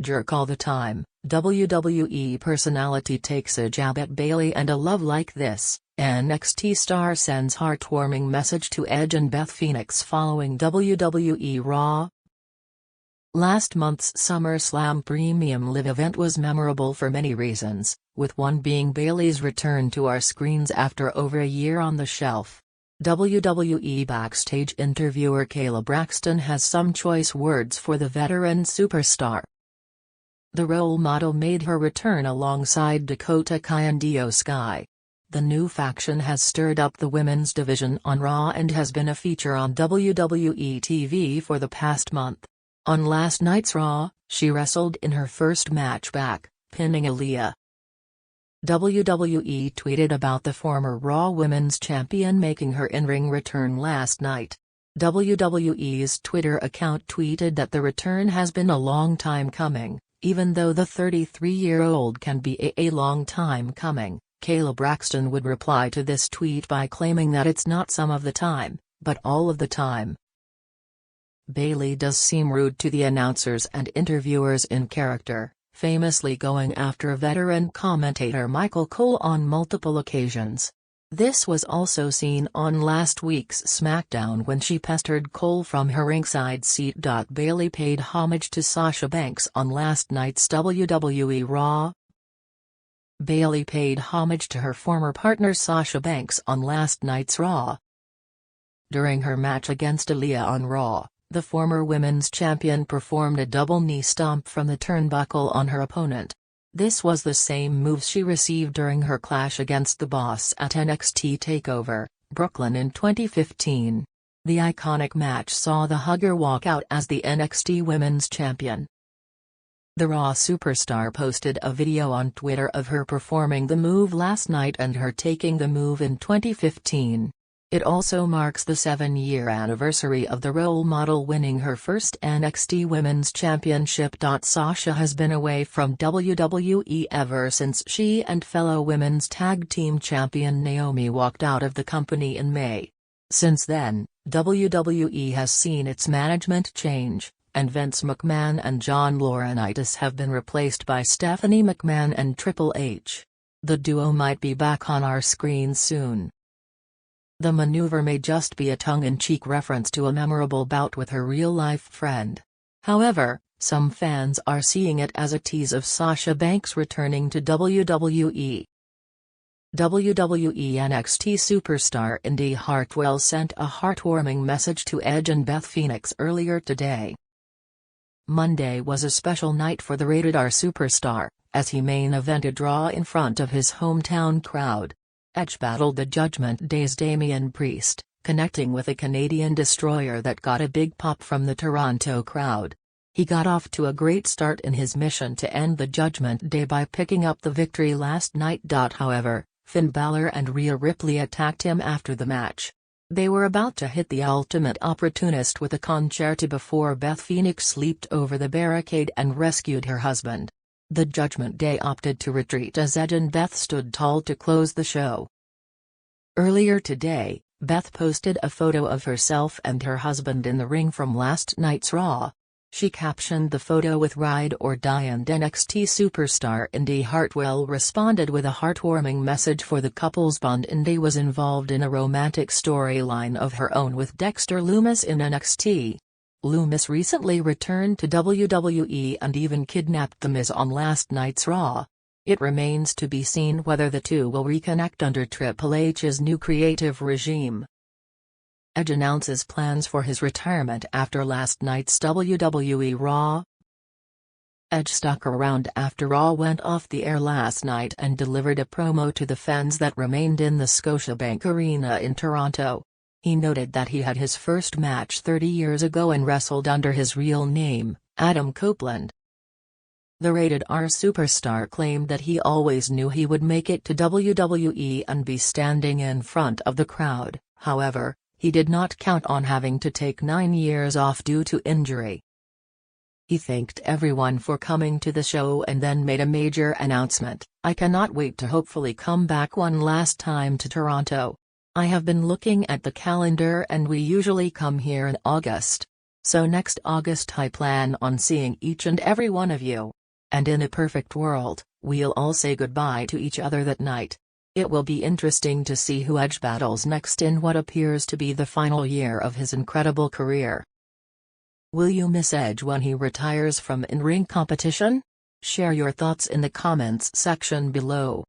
Jerk all the time, WWE personality takes a jab at Bayley and a love like this. NXT star sends heartwarming message to Edge and Beth Phoenix following WWE RAW. Last month's SummerSlam Premium Live event was memorable for many reasons, with one being Bayley's return to our screens after over a year on the shelf. WWE backstage interviewer Kayla Braxton has some choice words for the veteran superstar. The role model made her return alongside Dakota, Kai and Io Sky. The new faction has stirred up the women's division on Raw and has been a feature on WWE TV for the past month. On last night's Raw, she wrestled in her first match back, pinning Aliyah. WWE tweeted about the former Raw Women's Champion making her in-ring return last night. WWE's Twitter account tweeted that the return has been a long time coming, even though the 33-year-old can be a long time coming. Kayla Braxton would reply to this tweet by claiming that it's not some of the time, but all of the time. Bayley does seem rude to the announcers and interviewers in character, famously going after veteran commentator Michael Cole on multiple occasions. This was also seen on last week's SmackDown when she pestered Cole from her ringside seat. Bayley paid homage to Sasha Banks on last night's WWE RAW. Bayley paid homage to her former partner Sasha Banks on last night's Raw. During her match against Aliyah on Raw, the former women's champion performed a double knee stomp from the turnbuckle on her opponent. This was the same move she received during her clash against the Boss at NXT TakeOver, Brooklyn in 2015. The iconic match saw the hugger walk out as the NXT Women's Champion. The Raw superstar posted a video on Twitter of her performing the move last night and her taking the move in 2015. It also marks the 7-year anniversary of the role model winning her first NXT Women's Championship. Sasha has been away from WWE ever since she and fellow women's tag team champion Naomi walked out of the company in May. Since then, WWE has seen its management change, and Vince McMahon and John Laurinaitis have been replaced by Stephanie McMahon and Triple H. The duo might be back on our screens soon. The maneuver may just be a tongue-in-cheek reference to a memorable bout with her real-life friend. However, some fans are seeing it as a tease of Sasha Banks returning to WWE. WWE NXT superstar Indy Hartwell sent a heartwarming message to Edge and Beth Phoenix earlier today. Monday was a special night for the rated R superstar, as he main-evented Raw in front of his hometown crowd. Edge battled the Judgment Day's Damian Priest, connecting with a Canadian destroyer that got a big pop from the Toronto crowd. He got off to a great start in his mission to end the Judgment Day by picking up the victory last night. However, Finn Balor and Rhea Ripley attacked him after the match. They were about to hit the ultimate opportunist with a concerto before Beth Phoenix leaped over the barricade and rescued her husband. The Judgment Day opted to retreat as Edge and Beth stood tall to close the show. Earlier today, Beth posted a photo of herself and her husband in the ring from last night's Raw. She captioned the photo with "Ride or Die," and NXT superstar Indy Hartwell responded with a heartwarming message for the couple's bond. Indy was involved in a romantic storyline of her own with Dexter Lumis in NXT. Lumis recently returned to WWE and even kidnapped The Miz on last night's Raw. It remains to be seen whether the two will reconnect under Triple H's new creative regime. Edge announces plans for his retirement after last night's WWE RAW. Edge stuck around after Raw went off the air last night and delivered a promo to the fans that remained in the Scotiabank Arena in Toronto. He noted that he had his first match 30 years ago and wrestled under his real name, Adam Copeland. The rated R superstar claimed that he always knew he would make it to WWE and be standing in front of the crowd. However, he did not count on having to take 9 years off due to injury. He thanked everyone for coming to the show and then made a major announcement: "I cannot wait to hopefully come back one last time to Toronto. I have been looking at the calendar and we usually come here in August. So next August I plan on seeing each and every one of you. And in a perfect world, we'll all say goodbye to each other that night. It will be interesting to see who Edge battles next in what appears to be the final year of his incredible career. Will you miss Edge when he retires from in-ring competition? Share your thoughts in the comments section below.